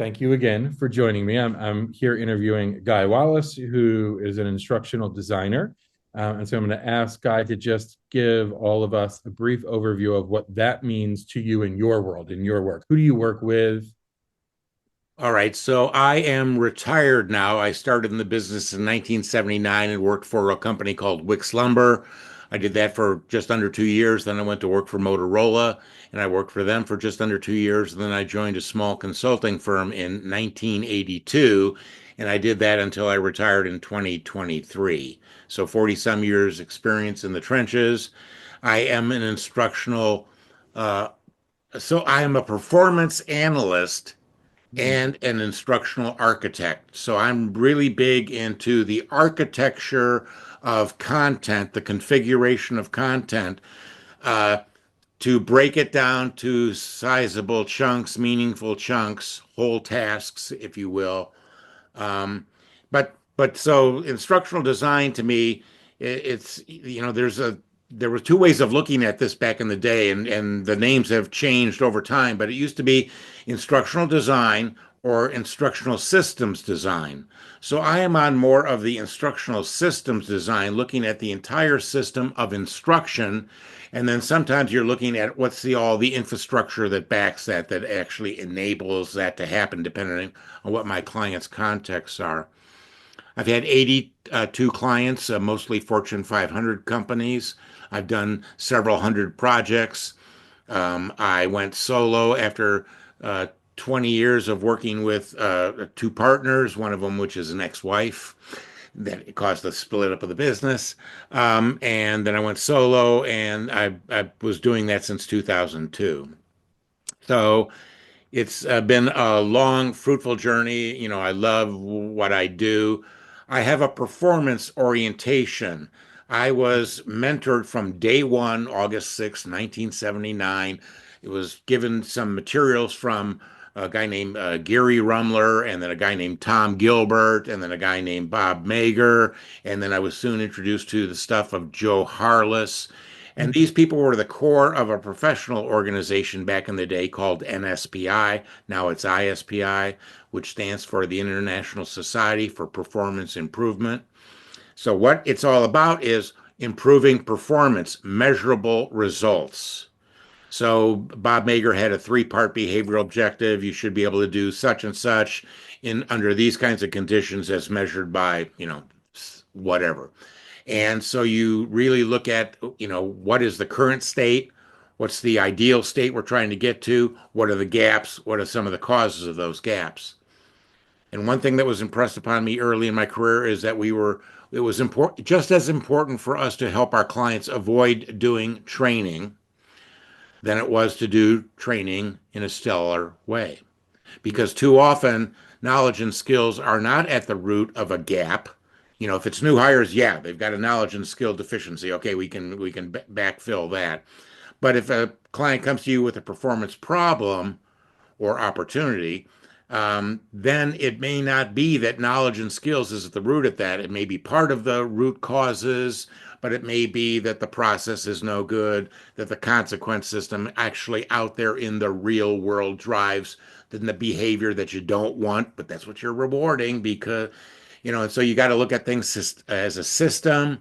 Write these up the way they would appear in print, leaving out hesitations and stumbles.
Thank you again for joining me. I'm here interviewing Guy Wallace, who is an instructional designer. And so I'm going to ask Guy to just give all of us a brief overview of what that means to you in your world, in your work. Who do you work with? All right, so I am retired now. I started in the business in 1979 and worked for a company called Wix Lumber. I did that for just under 2 years. Then I went to work for Motorola and I worked for them for just under 2 years. And then I joined a small consulting firm in 1982 and I did that until I retired in 2023. So 40 some years experience in the trenches. I am an instructional, uh, so I am a performance analyst and an instructional architect. So I'm really big into the architecture of content, the configuration of content, uh, to break it down to sizable chunks, meaningful chunks, whole tasks, if you will. But so instructional design to me, it's there were two ways of looking at this back in the day, and the names have changed over time. But it used to be instructional design or instructional systems design. So I am on more of the instructional systems design, looking at the entire system of instruction. And then sometimes you're looking at what's all the infrastructure that backs that actually enables that to happen, depending on what my client's contexts are. I've had 82 clients, mostly Fortune 500 companies. I've done several hundred projects. I went solo after 20 years of working with two partners, one of them, which is an ex-wife, that caused the split up of the business. And then I went solo, and I was doing that since 2002. So it's been a long, fruitful journey. You know, I love what I do. I have a performance orientation. I was mentored from day one, August 6th, 1979. It was given some materials from a guy named Gary Rumler, and then a guy named Tom Gilbert, and then a guy named Bob Mager. And then I was soon introduced to the stuff of Joe Harless. And these people were the core of a professional organization back in the day called NSPI. Now it's ISPI, which stands for the International Society for Performance Improvement. So, what it's all about is improving performance, measurable results. So, Bob Mager had a three-part behavioral objective. You should be able to do such and such in under these kinds of conditions as measured by, whatever. And so you really look at, what is the current state? What's the ideal state we're trying to get to? What are the gaps? What are some of the causes of those gaps? And one thing that was impressed upon me early in my career is that it was important, just as important for us to help our clients avoid doing training than it was to do training in a stellar way. Because too often, knowledge and skills are not at the root of a gap. You know, if it's new hires, yeah, they've got a knowledge and skill deficiency. Okay, we can backfill that. But if a client comes to you with a performance problem or opportunity, then it may not be that knowledge and skills is at the root of that. It may be part of the root causes, but it may be that the process is no good, that the consequence system actually out there in the real world drives the behavior that you don't want, but that's what you're rewarding because, and so you got to look at things as a system,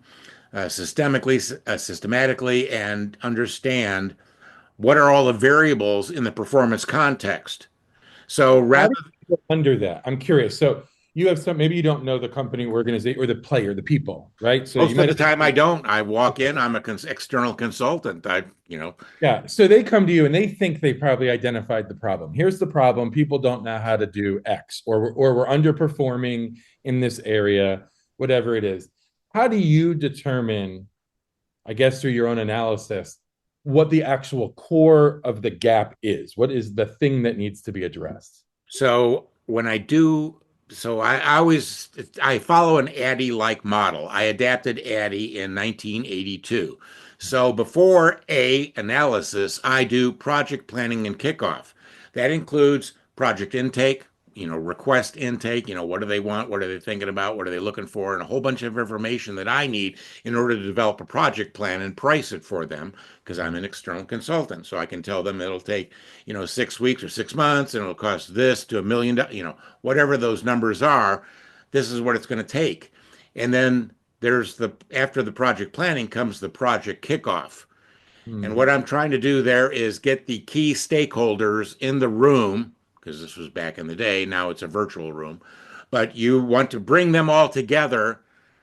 systematically, and understand what are all the variables in the performance context. So How rather do you go under that? I'm curious. So you have some, maybe you don't know the company organization or the player, the people, right? So you Most of might the have, time I don't. I walk in, I'm a external consultant. yeah. So they come to you and they think they probably identified the problem. Here's the problem. People don't know how to do X, or we're underperforming in this area, whatever it is. How do you determine, I guess through your own analysis, what the actual core of the gap is? What is the thing that needs to be addressed? So when I do, so I always I follow an Addy-like model. I adapted Addy in 1982. So before A analysis, I do project planning and kickoff. That includes project intake, request intake, what do they want? What are they thinking about? What are they looking for? And a whole bunch of information that I need in order to develop a project plan and price it for them because I'm an external consultant. So I can tell them it'll take, 6 weeks or 6 months and it'll cost this to $1 million, whatever those numbers are, this is what it's going to take. And then after the project planning comes the project kickoff. And Mm. what I'm trying to do there is get the key stakeholders in the room, because this was back in the day. Now it's a virtual room. But you want to bring them all together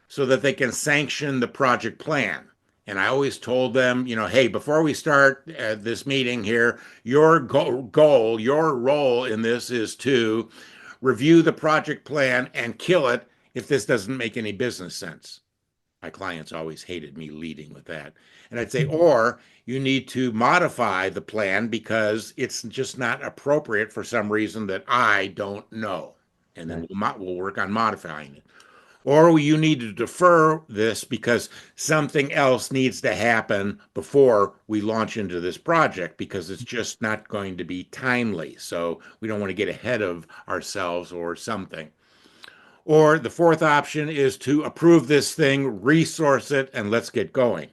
so that they can sanction the project plan. And I always told them, hey, before we start this meeting here, your goal, your role in this is to review the project plan and kill it if this doesn't make any business sense. My clients always hated me leading with that. And I'd say, or you need to modify the plan because it's just not appropriate for some reason that I don't know. And then Right. we'll work on modifying it. Or you need to defer this because something else needs to happen before we launch into this project because it's just not going to be timely. So we don't want to get ahead of ourselves or something. Or the fourth option is to approve this thing, resource it, and let's get going.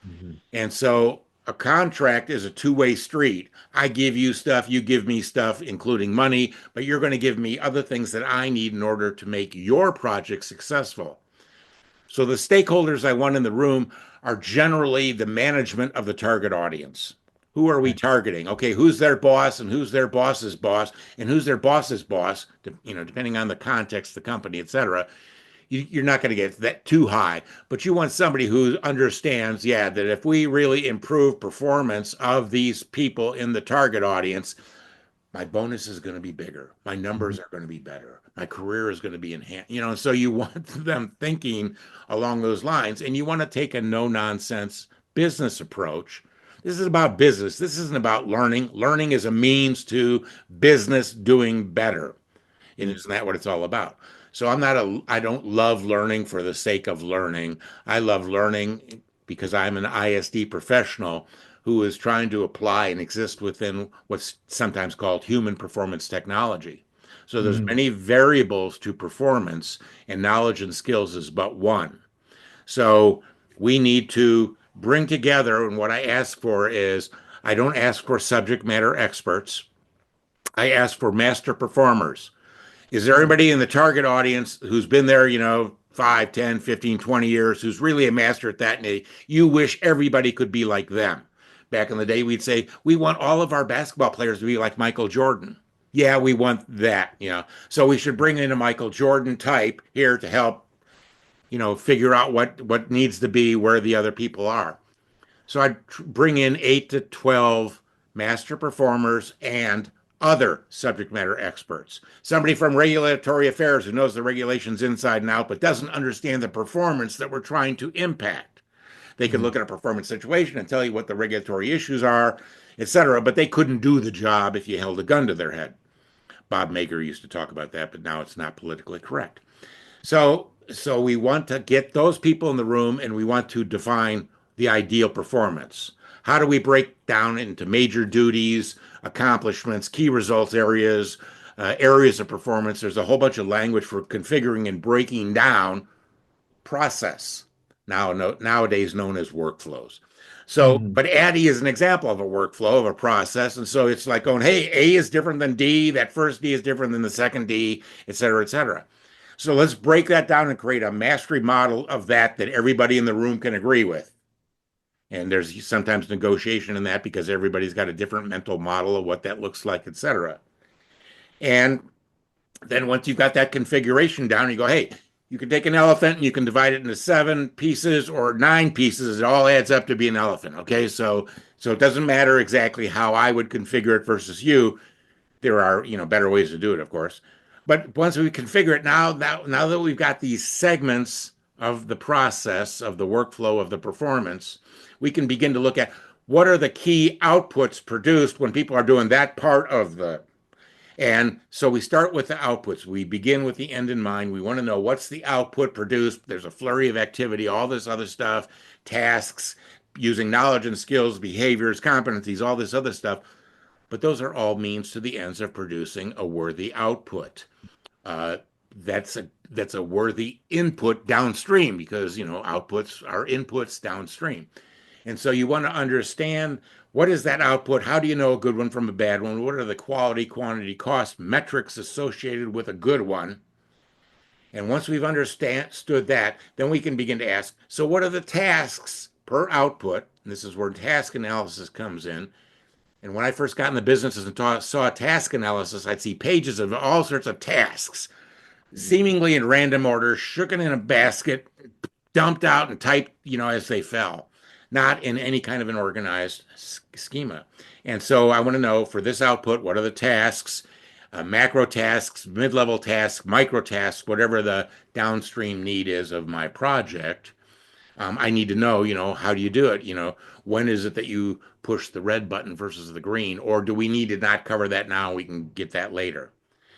Mhm. And so a contract is a two-way street. I give you stuff, you give me stuff, including money, but you're going to give me other things that I need in order to make your project successful. So the stakeholders I want in the room are generally the management of the target audience. Who are we Right. targeting? Okay, who's their boss and who's their boss's boss and who's their boss's boss, depending on the context, the company, et cetera. You're not going to get that too high, but you want somebody who understands, yeah, that if we really improve performance of these people in the target audience, my bonus is going to be bigger. My Mhm. numbers are going to be better. My career is going to be enhanced. And so you want them thinking along those lines, and you want to take a no nonsense business approach. This is about business. This isn't about learning. Learning is a means to business doing better. And Mm. isn't that what it's all about? So I don't love learning for the sake of learning. I love learning because I'm an ISD professional who is trying to apply and exist within what's sometimes called human performance technology. So there's Mhm. many variables to performance, and knowledge and skills is but one. So we need to bring together, and what I ask for is I don't ask for subject matter experts. I ask for master performers. Is there anybody in the target audience who's been there, 5, 10, 15, 20 years, who's really a master at that? And you wish everybody could be like them. Back in the day, we'd say, we want all of our basketball players to be like Michael Jordan. Yeah, we want that. So we should bring in a Michael Jordan type here to help, figure out what needs to be where the other people are. So I'd bring in 8 to 12 master performers and other subject matter experts. Somebody from regulatory affairs who knows the regulations inside and out, but doesn't understand the performance that we're trying to impact. They could Mm. look at a performance situation and tell you what the regulatory issues are, et cetera, but they couldn't do the job if you held a gun to their head. Bob Mager used to talk about that, but now it's not politically correct. So we want to get those people in the room and we want to define the ideal performance. How do we break down into major duties, accomplishments, key results areas, areas of performance? There's a whole bunch of language for configuring and breaking down process, nowadays known as workflows. So, Mhm. but ADDIE is an example of a workflow of a process. And so it's like going, hey, A is different than D, that first D is different than the second D, et cetera, et cetera. So let's break that down and create a mastery model of that everybody in the room can agree with. And there's sometimes negotiation in that because everybody's got a different mental model of what that looks like, et cetera. And then once you've got that configuration down, you go, hey, you can take an elephant and you can divide it into 7 pieces or 9 pieces. It all adds up to be an elephant. Okay, so it doesn't matter exactly how I would configure it versus you. There are better ways to do it, of course. But once we configure it now that we've got these segments of the process of the workflow of the performance, we can begin to look at what are the key outputs produced when people are doing that part of the and so we start with the outputs. We begin with the end in mind. We want to know what's the output produced. There's a flurry of activity, all this other stuff, tasks, using knowledge and skills, behaviors, competencies, all this other stuff. but those are all means to the ends of producing a worthy output. Uh, that's a worthy input downstream because outputs are inputs downstream. And so you want to understand what is that output? How do you know a good one from a bad one? What are the quality, quantity, cost metrics associated with a good one? And once we've understood that, then we can begin to ask, so what are the tasks per output? And this is where task analysis comes in. And when I first got in the business and saw task analysis, I'd see pages of all sorts of tasks, seemingly in random order, shooken in a basket, dumped out and typed, as they fell, not in any kind of an organized schema. And so I want to know for this output, what are the tasks, macro tasks, mid-level tasks, micro tasks, whatever the downstream need is of my project. I need to know, how do you do it? When is it that you push the red button versus the green? Or do we need to not cover that now? We can get that later.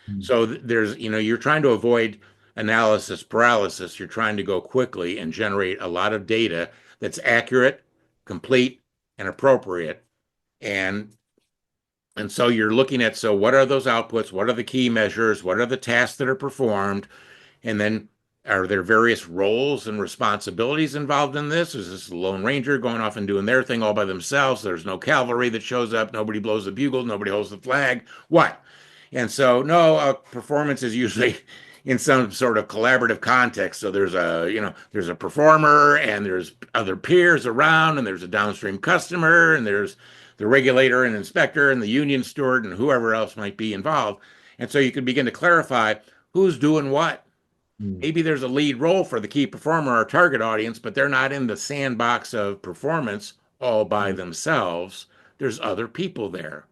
Mm. So there's, you're trying to avoid analysis paralysis. You're trying to go quickly and generate a lot of data that's accurate, complete, and appropriate. And so you're looking at, so what are those outputs? What are the key measures? What are the tasks that are performed? And then are there various roles and responsibilities involved in this? Is this the Lone Ranger going off and doing their thing all by themselves? There's no cavalry that shows up. Nobody blows the bugle. Nobody holds the flag. What? And so, no, performance is usually in some sort of collaborative context. So there's a performer and there's other peers around and there's a downstream customer and there's the regulator and inspector and the union steward and whoever else might be involved. And so you can begin to clarify who's doing what. Mm. Maybe there's a lead role for the key performer or target audience, but they're not in the sandbox of performance all by themselves. There's other people there.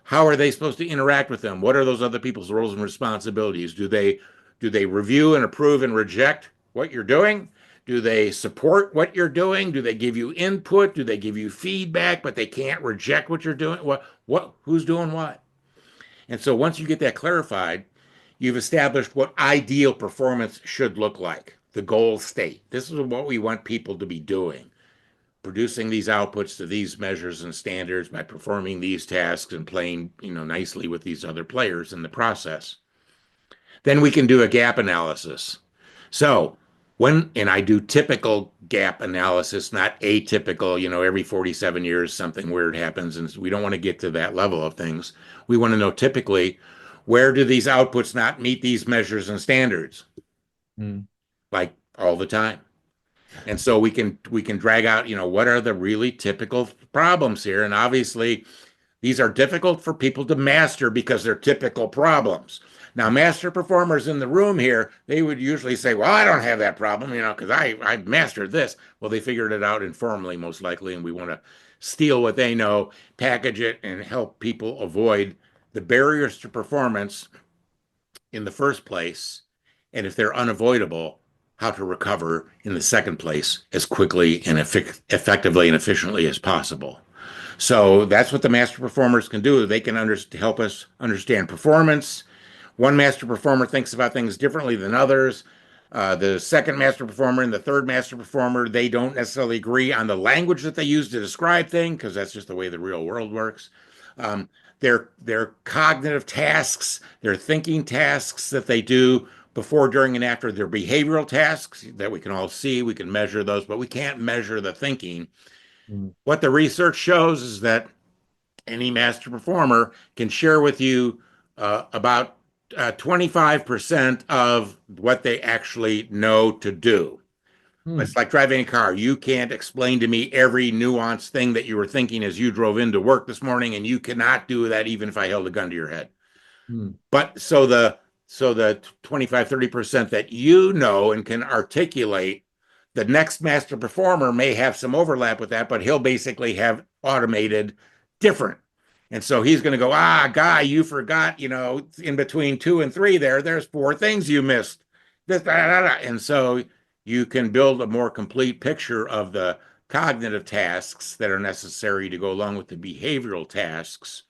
How are they supposed to interact with them? What are those other people's roles and responsibilities? Do they review and approve and reject what you're doing? Do they support what you're doing? Do they give you input? Do they give you feedback, but they can't reject what you're doing? Who's doing what? And so once you get that clarified, you've established what ideal performance should look like, the goal state. This is what we want people to be doing, producing these outputs to these measures and standards by performing these tasks and playing, nicely with these other players in the process. Then we can do a gap analysis. So and I do typical gap analysis, not atypical, every 47 years something weird happens, and we don't want to get to that level of things. We want to know typically, where do these outputs not meet these measures and standards? Mm. Like all the time. And so we can drag out, what are the really typical problems here? And obviously, these are difficult for people to master because they're typical problems. Now, master performers in the room here, they would usually say, well, I don't have that problem, because I mastered this. Well, they figured it out informally, most likely, and we want to steal what they know, package it, and help people avoid the barriers to performance in the first place. And if they're unavoidable, how to recover in the second place as quickly and effectively and efficiently as possible. So that's what the master performers can do. They can help us understand performance. One master performer thinks about things differently than others. The second master performer and the third master performer, they don't necessarily agree on the language that they use to describe things because that's just the way the real world works. Their cognitive tasks, their thinking tasks that they do before, during, and after, their behavioral tasks that we can all see, we can measure those, but we can't measure the thinking. Mm. What the research shows is that any master performer can share with you about 25% of what they actually know to do. Mm. It's like driving a car. You can't explain to me every nuanced thing that you were thinking as you drove into work this morning, and you cannot do that even if I held a gun to your head. Mm. But so the 25, 30% that you know and can articulate, the next master performer may have some overlap with that, but he'll basically have automated different. And so he's going to go, guy, you forgot, in between 2 and 3 there's 4 things you missed. This, da, da, da. And so you can build a more complete picture of the cognitive tasks that are necessary to go along with the behavioral tasks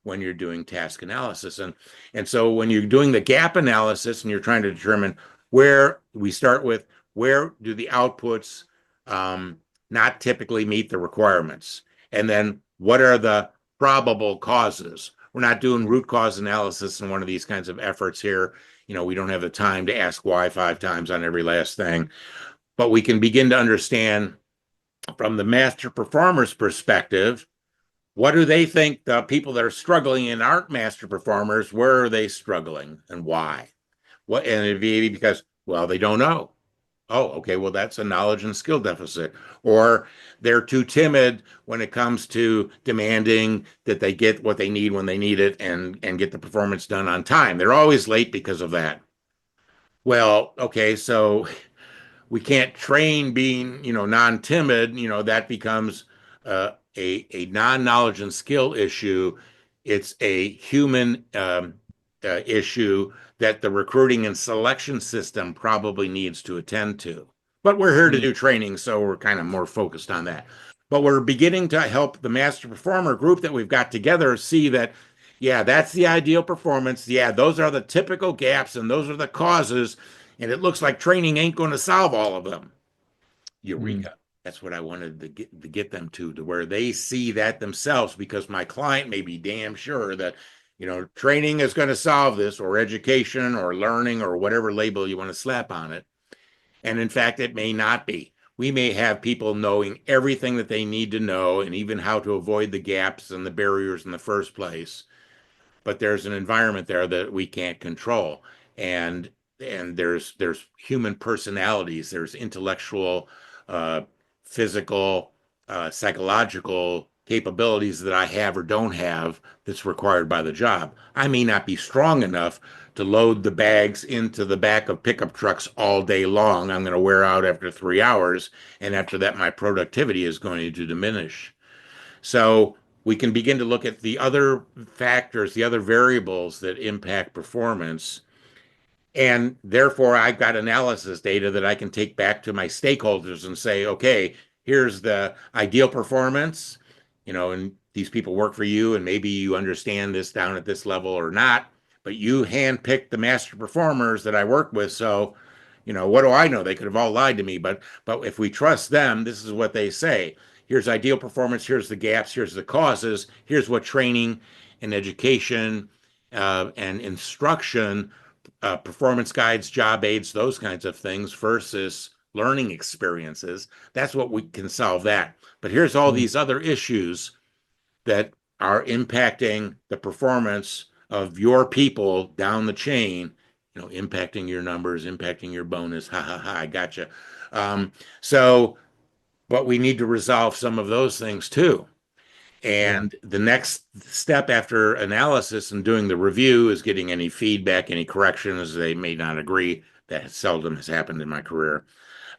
when you're doing task analysis. And so when you're doing the gap analysis and you're trying to determine where we start with, where do the outputs not typically meet the requirements? And then what are the probable causes. We're not doing root cause analysis in one of these kinds of efforts here. We don't have the time to ask why 5 times on every last thing, but we can begin to understand from the master performer's perspective, what do they think the people that are struggling and aren't master performers, where are they struggling and why? And it'd be because, well, they don't know. Oh, okay, well, that's a knowledge and skill deficit. Or they're too timid when it comes to demanding that they get what they need when they need it and get the performance done on time. They're always late because of that. Well, okay, so we can't train being, non-timid, that becomes a non-knowledge and skill issue. It's a human issue that the recruiting and selection system probably needs to attend to. But we're here to Mm. do training, so we're kind of more focused on that. But we're beginning to help the master performer group that we've got together see that, yeah, that's the ideal performance. Yeah, those are the typical gaps and those are the causes. And it looks like training ain't going to solve all of them. Mm. Eureka. That's what I wanted to get them to where they see that themselves, because my client may be damn sure that, training is going to solve this, or education or learning or whatever label you want to slap on it. And in fact, it may not be. We may have people knowing everything that they need to know and even how to avoid the gaps and the barriers in the first place, but there's an environment there that we can't control. And there's human personalities, there's intellectual, uh, physical, psychological capabilities that I have or don't have that's required by the job. I may not be strong enough to load the bags into the back of pickup trucks all day long. I'm going to wear out after 3 hours, and after that my productivity is going to diminish. So we can begin to look at the other factors, the other variables that impact performance. And therefore, I've got analysis data that I can take back to my stakeholders and say, okay, here's the ideal performance, and these people work for you, and maybe you understand this down at this level or not, but you handpicked the master performers that I work with. So, what do I know? They could have all lied to me, but if we trust them, this is what they say. Here's ideal performance, here's the gaps, here's the causes, here's what training and education and instruction, performance guides, job aids, those kinds of things versus learning experiences. That's what we can solve that. But here's all Mm. these other issues that are impacting the performance of your people down the chain, impacting your numbers, impacting your bonus. Ha ha ha, I gotcha. So, but we need to resolve some of those things too. Yeah. And the next step after analysis and doing the review is getting any feedback, any corrections. They may not agree. That seldom has happened in my career,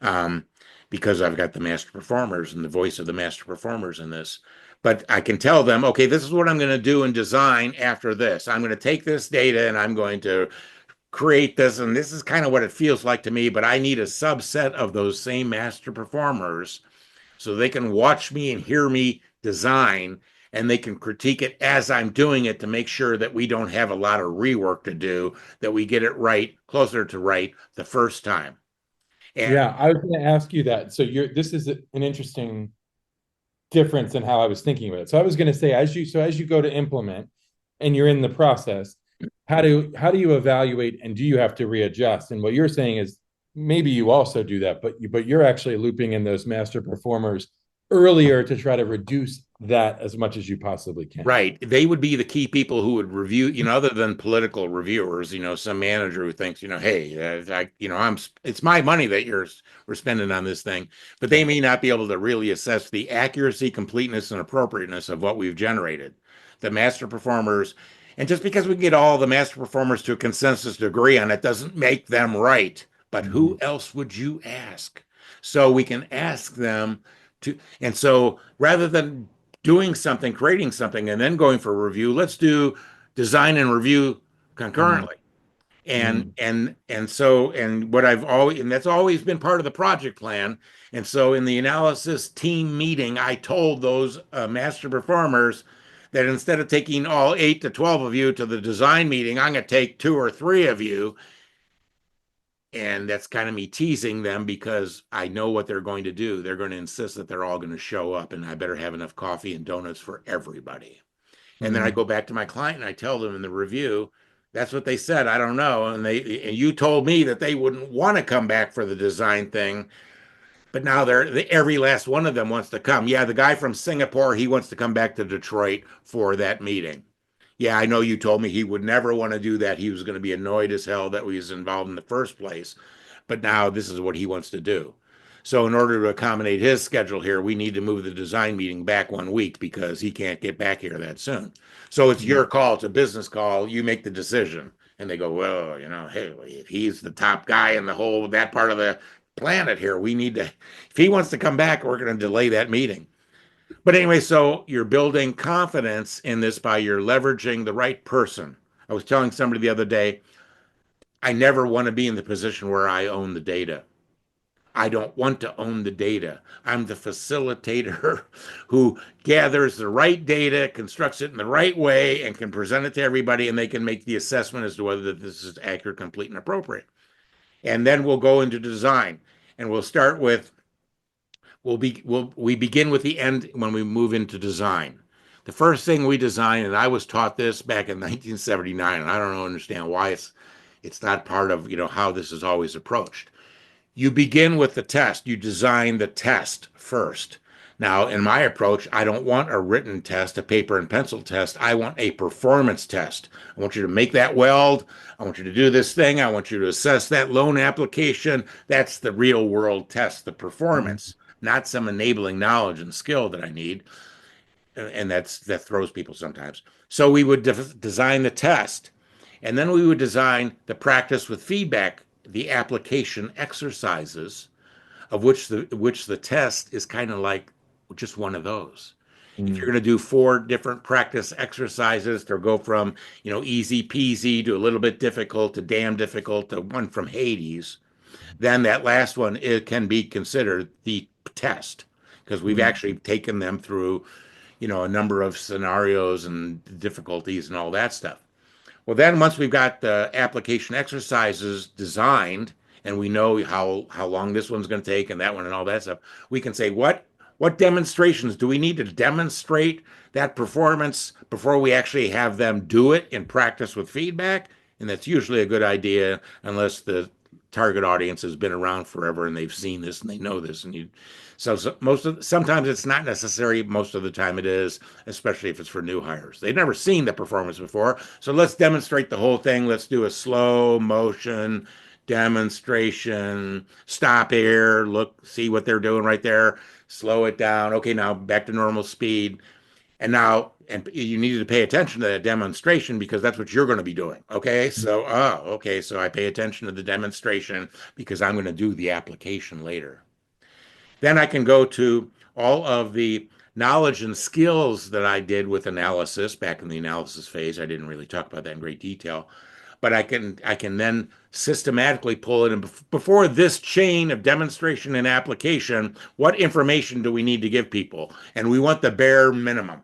um, because I've got the master performers and the voice of the master performers in this. But I can tell them, okay, this is what I'm going to do in design after this. I'm going to take this data and I'm going to create this. And this is kind of what it feels like to me, but I need a subset of those same master performers so they can watch me and hear me design, and they can critique it as I'm doing it to make sure that we don't have a lot of rework to do, that we get it right, closer to right the first time. And Yeah, I was going to ask you that. So this is an interesting difference in how I was thinking about it. So I was going to say, as you go to implement and you're in the process, how do you evaluate and do you have to readjust? And what you're saying is maybe you also do that, but you're actually looping in those master performers earlier to try to reduce that as much as you possibly can. right, they would be the key people who would review, other than political reviewers, some manager who thinks, hey, it's my money that we're spending on this thing, but they Yeah. may not be able to really assess the accuracy, completeness, and appropriateness of what we've generated. The master performers, and just because we get all the master performers to a consensus to agree on it doesn't make them right. But who Mhm. else would you ask? So we can ask them to, and so rather than doing something, creating something, and then going for a review, let's do design and review Mhm. concurrently. And Mhm. what I've always, and that's always been part of the project plan. And so in the analysis team meeting, I told those master performers that instead of taking all 8 to 12 of you to the design meeting, I'm going to take 2 or 3 of you. And that's kind of me teasing them because I know what they're going to do. They're going to insist that they're all going to show up, and I better have enough coffee and donuts for everybody. And then I Mm. go back to my client and I tell them in the review, that's what they said. I don't know. And you told me that they wouldn't want to come back for the design thing, but now every last one of them wants to come. Yeah, the guy from Singapore, he wants to come back to Detroit for that meeting. Yeah, I know you told me he would never want to do that. He was going to be annoyed as hell that we was involved in the first place. But now this is what he wants to do. So in order to accommodate his schedule here, we need to move the design meeting back 1 week because he can't get back here that soon. So it's Mm. your call, it's a business call. You make the decision. And they go, well, hey, if he's the top guy in the whole that part of the planet here, we need to, if he wants to come back, we're going to delay that meeting. But anyway, so you're building confidence in this by you're leveraging the right person. I was telling somebody the other day, I never want to be in the position where I own the data. I don't want to own the data. I'm the facilitator who gathers the right data, constructs it in the right way, and can present it to everybody, and they can make the assessment as to whether this is accurate, complete, and appropriate. And then we'll go into design, and we'll start with we begin with the end when we move into design. The first thing we design, and I was taught this back in 1979, and I don't understand why it's not part of how this is always approached. You begin with the test. You design the test first. Now, in my approach, I don't want a written test, a paper and pencil test. I want a performance test. I want you to make that weld. I want you to do this thing. I want you to assess that loan application. That's the real world test, the Mm. performance, not some enabling knowledge and skill that I need. And that throws people sometimes. So we would design the test, and then we would design the practice with feedback, the application exercises, of which the test is kind of like just one of those. If you're Mm. going to do 4 different practice exercises to go from easy peasy to a little bit difficult to damn difficult to one from Hades, then that last one, it can be considered the test because we've Mm. actually taken them through a number of scenarios and difficulties and all that stuff. Well, then once we've got the application exercises designed and we know how long this one's going to take and that one and all that stuff, we can say what demonstrations do we need to demonstrate that performance before we actually have them do it in practice with feedback? And that's usually a good idea unless the target audience has been around forever and they've seen this and they know this and you so sometimes it's not necessary, most of the time it is, especially if it's for new hires. They've never seen the performance before, so let's demonstrate the whole thing. Let's do a slow motion demonstration. Stop here, look, see what they're doing right there, slow it down. Okay, now back to normal speed. And you needed to pay attention to that demonstration because that's what you're going to be doing. Okay, so I pay attention to the demonstration because I'm going to do the application later. Then I can go to all of the knowledge and skills that I did with analysis back in the analysis phase. I didn't really talk about that in great detail, but I can then systematically pull it in before this chain of demonstration and application. What information do we need to give people? And we want the bare minimum.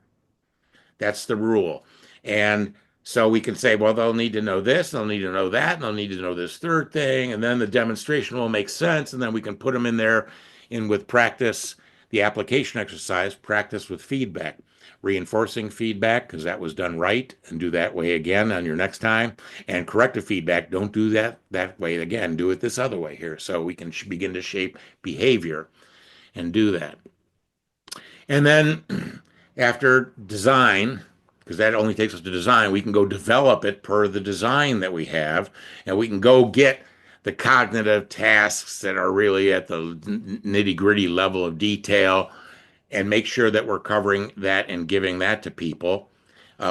That's the rule. And so we can say, well, they'll need to know this, they'll need to know that, and they'll need to know this third thing, and then the demonstration will make sense, and then we can put them in there in with practice, the application exercise, practice with feedback, reinforcing feedback because that was done right, and do that way again on your next time, and corrective feedback, don't do that way again, do it this other way here, so we can begin to shape behavior and do that. And then after design, because that only takes us to design, we can go develop it per the design that we have, and we can go get the cognitive tasks that are really at the nitty gritty level of detail and make sure that we're covering that and giving that to people.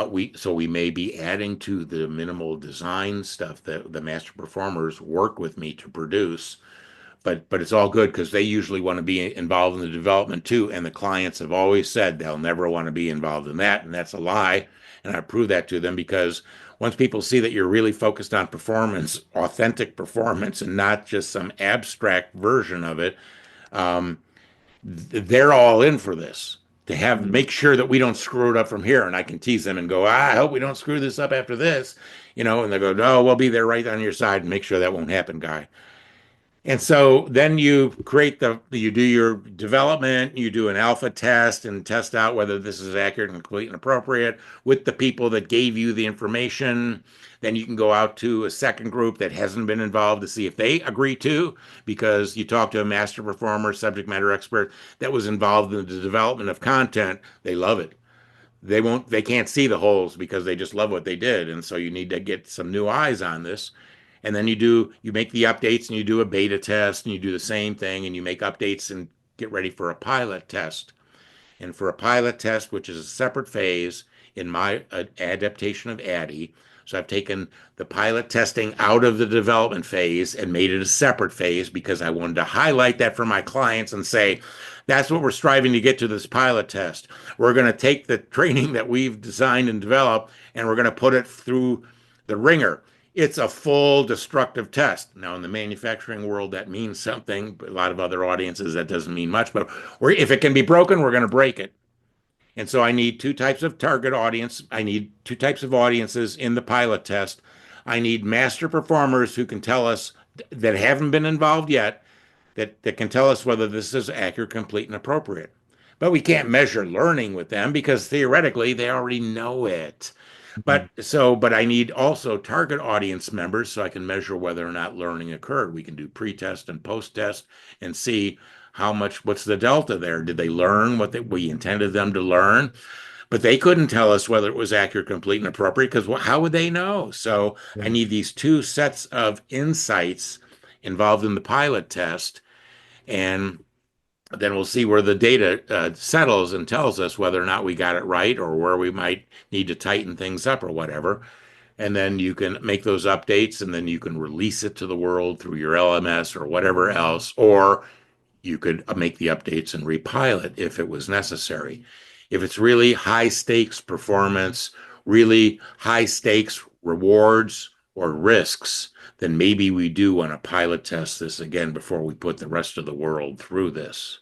We may be adding to the minimal design stuff that the master performers work with me to produce, but it's all good because they usually want to be involved in the development too. And the clients have always said they'll never want to be involved in that, and that's a lie. And I prove that to them because once people see that you're really focused on performance, authentic performance, and not just some abstract version of it, um, they're all in for this. To have Mm. make sure that we don't screw it up from here, and I can tease them and go, I hope we don't screw this up after this, and they go, no, we'll be there right on your side and make sure that won't happen, guy. And so then you do your development, you do an alpha test and test out whether this is accurate and complete and appropriate with the people that gave you the information. Then you can go out to a second group that hasn't been involved to see if they agree to, because you talk to a master performer, subject matter expert that was involved in the development of content. They love it. They can't see the holes because they just love what they did. And so you need to get some new eyes on this. And then you make the updates and you do a beta test and you do the same thing and you make updates and get ready for a pilot test. And for a pilot test, which is a separate phase in my adaptation of ADDIE, so I've taken the pilot testing out of the development phase and made it a separate phase because I wanted to highlight that for my clients and say, that's what we're striving to get to this pilot test. We're going to take the training that we've designed and developed and we're going to put it through the ringer. It's a full destructive test. Now, in the manufacturing world, that means something. But a lot of other audiences, that doesn't mean much. But if it can be broken, we're going to break it. And so I need two types of target audience. I need two types of audiences in the pilot test. I need master performers who can tell us that haven't been involved yet, that can tell us whether this is accurate, complete, and appropriate. But we can't measure learning with them because theoretically they already know it. Mhm. But I need also target audience members so I can measure whether or not learning occurred. We can do pre-test and post-test and see what's the delta there? Did they learn we intended them to learn? But they couldn't tell us whether it was accurate, complete, and appropriate because how would they know? So I Yeah. need these two sets of insights involved in the pilot test, and then we'll see where the data settles and tells us whether or not we got it right or where we might need to tighten things up or whatever. And then you can make those updates and then you can release it to the world through your LMS or whatever else, or you could make the updates and repilot if it was necessary. If it's really high stakes performance, really high stakes rewards or risks, then maybe we do want to pilot test this again before we put the rest of the world through this.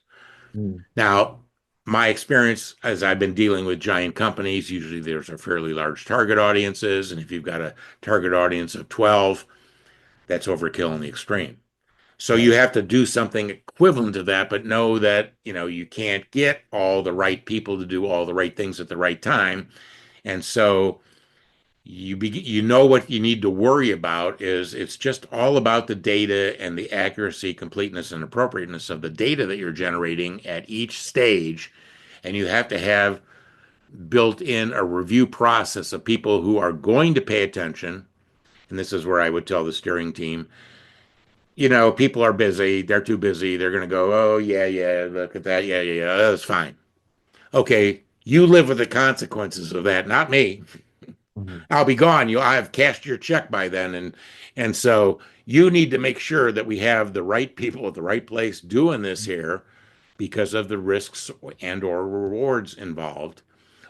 Mm. Now, my experience as I've been dealing with giant companies, usually there's a fairly large target audiences. And if you've got a target audience of 12, that's overkill in the extreme. So you Right. have to do something equivalent to that, but know that, you can't get all the right people to do all the right things at the right time. And so you know what you need to worry about is it's just all about the data and the accuracy, completeness, and appropriateness of the data that you're generating at each stage. And you have to have built in a review process of people who are going to pay attention. And this is where I would tell the steering team, people are busy. They're too busy. They're going to go, oh, yeah, yeah, look at that. Yeah, yeah, yeah. That's fine. Okay. You live with the consequences of that, not me. Mhm. I'll be gone. I have cashed your check by then. And so you need to make sure that we have the right people at the right place doing this here because of the risks and or rewards involved.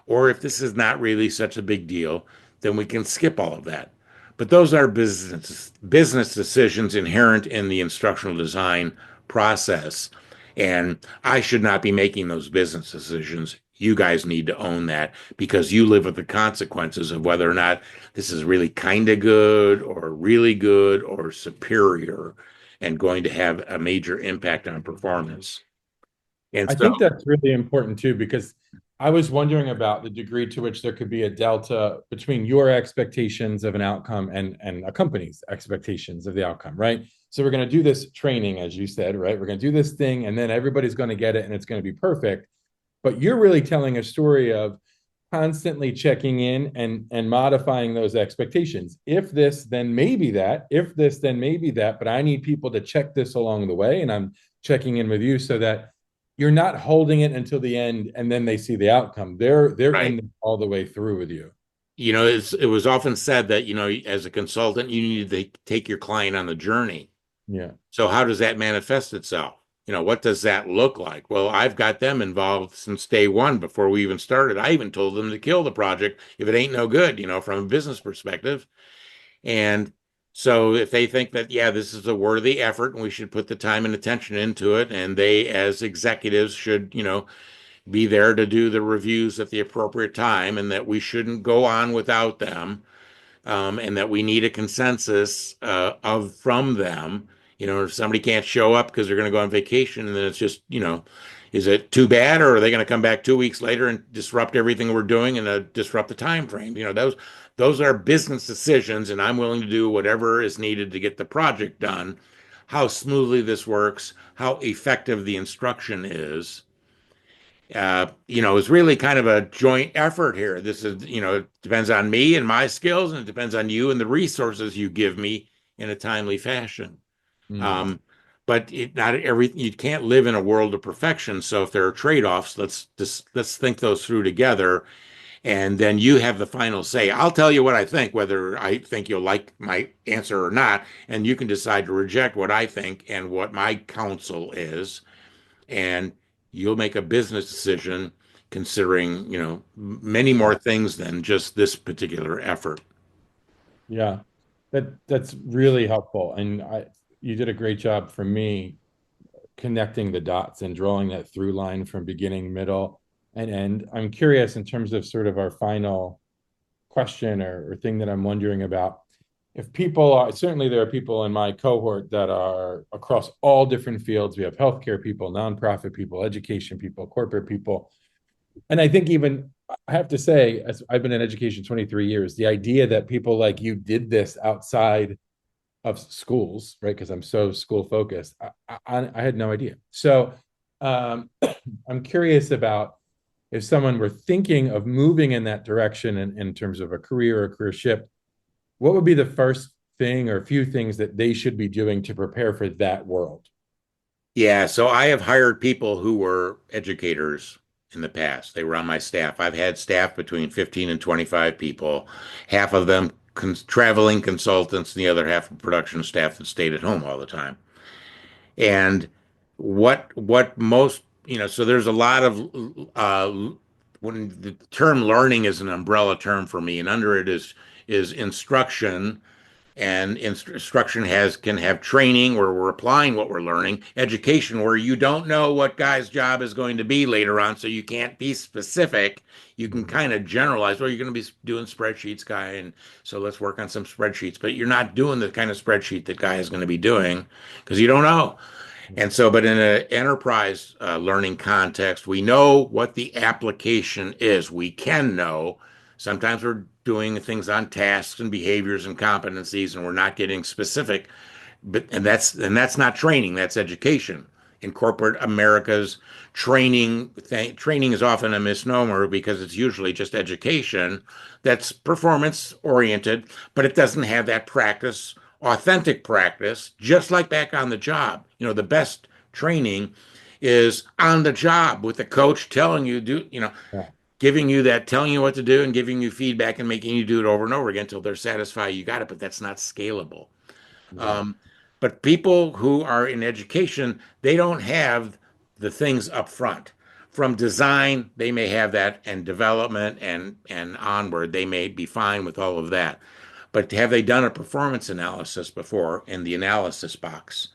Or if this is not really such a big deal, then we can skip all of that. But those are business decisions inherent in the instructional design process. And I should not be making those business decisions. You guys need to own that because you live with the consequences of whether or not this is really kind of good or really good or superior and going to have a major impact on performance. And I so, think that's really important too, because I was wondering about the degree to which there could be a delta between your expectations of an outcome and a company's expectations of the outcome, right? So we're going to do this training, as you said, right? We're going to do this thing, and then everybody's going to get it, and it's going to be perfect. But you're really telling a story of constantly checking in and modifying those expectations. If this, then maybe that. If this, then maybe that. But I need people to check this along the way, and I'm checking in with you so that you're not holding it until the end and then they see the outcome. They're right. in all the way through with you. It was often said that, as a consultant, you need to take your client on the journey. Yeah. So how does that manifest itself? What does that look like? Well, I've got them involved since day one before we even started. I even told them to kill the project if it ain't no good, from a business perspective. And so if they think that, yeah, this is a worthy effort and we should put the time and attention into it, and they as executives should, be there to do the reviews at the appropriate time and that we shouldn't go on without them, and that we need a consensus from them If somebody can't show up because they're going to go on vacation, and then it's just, is it too bad, or are they going to come back 2 weeks later and disrupt everything we're doing and disrupt the time frame? Those are business decisions, and I'm willing to do whatever is needed to get the project done. How smoothly this works, how effective the instruction is, is really kind of a joint effort here. This is, it depends on me and my skills, and it depends on you and the resources you give me in a timely fashion. Mm. Um, but not every you can't live in a world of perfection. So if there are trade-offs, let's think those through together, and then you have the final say. I'll tell you what I think, whether I think you'll like my answer or not, and you can decide to reject what I think and what my counsel is, and you'll make a business decision considering, many more things than just this particular effort. Yeah, that's really helpful, and you did a great job for me connecting the dots and drawing that through line from beginning, middle, and end. I'm curious in terms of sort of our final question or thing that I'm wondering about. If people are, certainly there are people in my cohort that are across all different fields. We have healthcare people, nonprofit people, education people, corporate people. And I think even I have to say, as I've been in education 23 years, the idea that people like you did this outside of schools, right? Because I'm so school focused, I had no idea. So I'm curious about if someone were thinking of moving in that direction in terms of a career or career shift, what would be the first thing or a few things that they should be doing to prepare for that world? Yeah, so I have hired people who were educators in the past. They were on my staff. I've had staff between 15 and 25 people, half of them traveling consultants, and the other half of production staff that stayed at home all the time. And what most, so there's a lot of when the term learning is an umbrella term for me, and under it is instruction, and instruction has can have training where we're applying what we're learning, education where you don't know what guy's job is going to be later on, so you can't be specific. You can Mm-hmm. kind of generalize, well, you're going to be doing spreadsheets, guy, and so let's work on some spreadsheets, but you're not doing the kind of spreadsheet that guy is going to be doing because you don't know. And so, but in an enterprise learning context, we know what the application is. We can know. Sometimes we're doing things on tasks and behaviors and competencies, and we're not getting specific. But and that's not training. That's education. In corporate America's training is often a misnomer because it's usually just education that's performance oriented, but it doesn't have that practice, authentic practice, just like back on the job. The best training is on the job with the coach telling you do, Yeah, giving you that, telling you what to do and giving you feedback and making you do it over and over again until they're satisfied you got it, but that's not scalable. right. Um, but people who are in education, they don't have the things up front. From design, they may have that, and development and onward, they may be fine with all of that. But have they done a performance analysis before in the analysis box?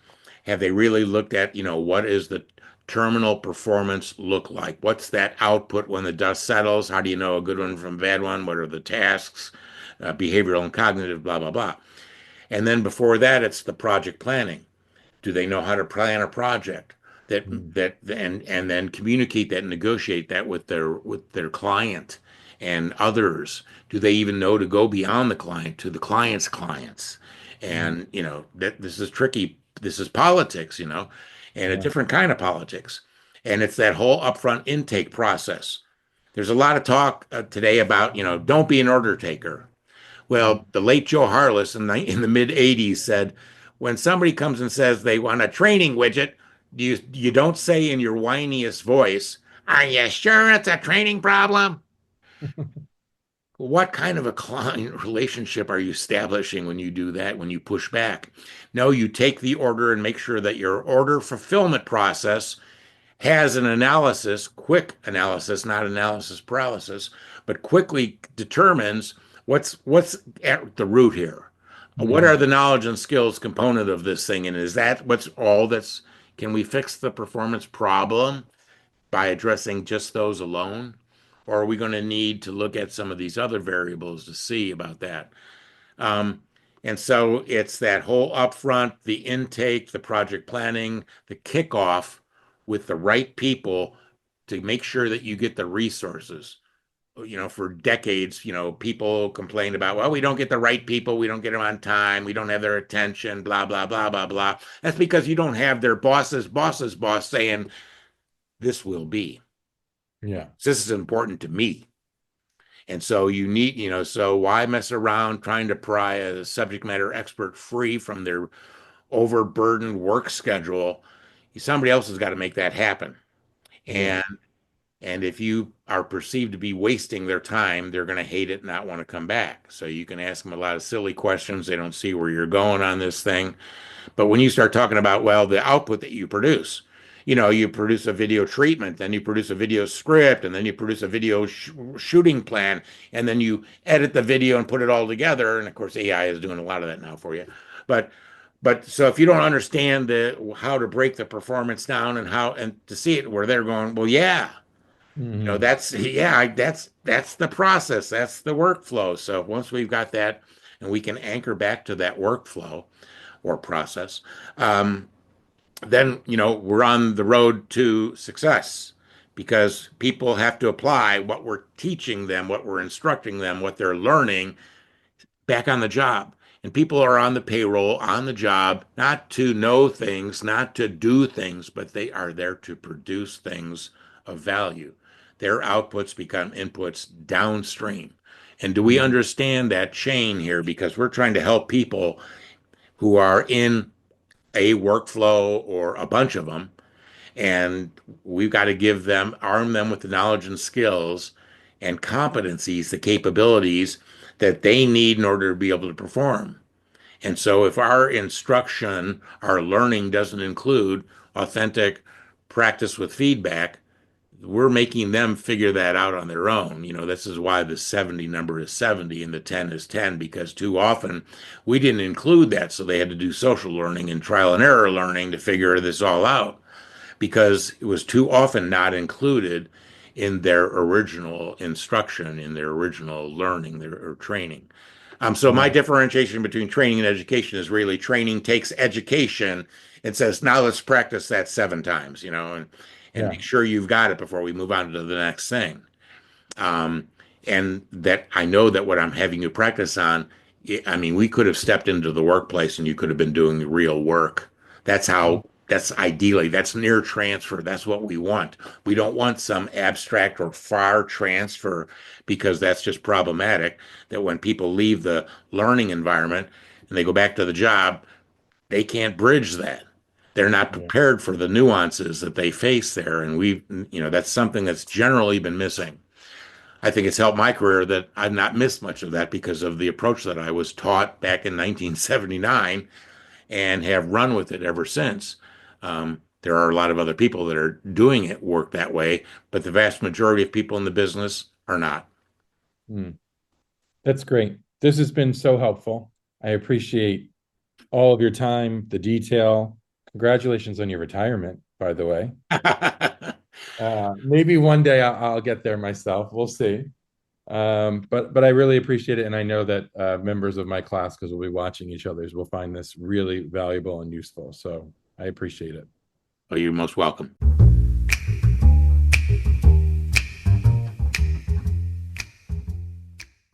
Have they really looked at, what is the terminal performance look like? What's that output when the dust settles? How do you know a good one from a bad one? What are the tasks, behavioral and cognitive, blah, blah, blah. And then before that, it's the project planning. Do they know how to plan a project that Mm-hmm. and then communicate that and negotiate that with their client and others? Do they even know to go beyond the client to the client's clients? And that this is tricky. This is politics, and a Yeah. different kind of politics. And it's that whole upfront intake process. There's a lot of talk today about, don't be an order taker. Mm-hmm. Well, the late Joe Harless in the mid '80s said, when somebody comes and says they want a training widget, you don't say in your whiniest voice, "Are you sure it's a training problem?" What kind of a client relationship are you establishing when you do that, when you push back? No, you take the order and make sure that your order fulfillment process has an analysis, quick analysis, not analysis paralysis, but quickly determines what's at the root here. What Mm-hmm. are the knowledge and skills component of this thing, and is that what's all that's? Can we fix the performance problem by addressing just those alone, or are we going to need to look at some of these other variables to see about that? Um, And so it's that whole upfront, the intake, the project planning, the kickoff with the right people to make sure that you get the resources. For decades, people complained about, well, we don't get the right people, we don't get them on time, we don't have their attention, blah, blah, blah, blah, blah. That's because you don't have their boss's boss saying, this will be. Yeah. This is important to me. And so you need, so why mess around trying to pry a subject matter expert free from their overburdened work schedule? Somebody else has got to make that happen. Yeah. And and if you are perceived to be wasting their time, they're going to hate it and not want to come back. So you can ask them a lot of silly questions. They don't see where you're going on this thing. But when you start talking about, well, the output that you produce, you produce a video treatment, then you produce a video script, and then you produce a video shooting plan, and then you edit the video and put it all together. And of course, AI is doing a lot of that now for you. But so if you don't understand the how to break the performance down and how and to see it where they're going, well, yeah, Hmm. that's the process, that's the workflow. So once we've got that, and we can anchor back to that workflow or process, um, then we're on the road to success because people have to apply what we're teaching them, what we're instructing them, what they're learning back on the job. And people are on the payroll, on the job, not to know things, not to do things, but they are there to produce things of value. Their outputs become inputs downstream. And do we Hmm. understand that chain here? Because we're trying to help people who are in a workflow or a bunch of them. And we've got to arm them with the knowledge and skills and competencies, the capabilities that they need in order to be able to perform. And so if our instruction, our learning doesn't include authentic practice with feedback, we're making them figure that out on their own. This is why the 70 number is 70 and the 10 is 10, because too often we didn't include that. So they had to do social learning and trial and error learning to figure this all out because it was too often not included in their original instruction, in their original learning or training. So my Yeah. differentiation between training and education is really training takes education and says, now let's practice that 7 times, and Yeah. make sure you've got it before we move on to the next thing. Um, and that I know that what I'm having you practice on, I mean, we could have stepped into the workplace and you could have been doing real work. That's ideally, that's near transfer. That's what we want. We don't want some abstract or far transfer because that's just problematic. That when people leave the learning environment and they go back to the job, they can't bridge that. They're not Yeah. prepared for the nuances that they face there. And that's something that's generally been missing. I think it's helped my career that I've not missed much of that because of the approach that I was taught back in 1979 and have run with it ever since. There are a lot of other people that are doing it work that way, but the vast majority of people in the business are not. Hmm. That's great. This has been so helpful. I appreciate all of your time, the detail. Congratulations on your retirement, by the way. Maybe one day I'll get there myself. We'll see. But I really appreciate it, and I know that members of my class, because we'll be watching each other's, will find this really valuable and useful. So I appreciate it. Oh, you're most welcome.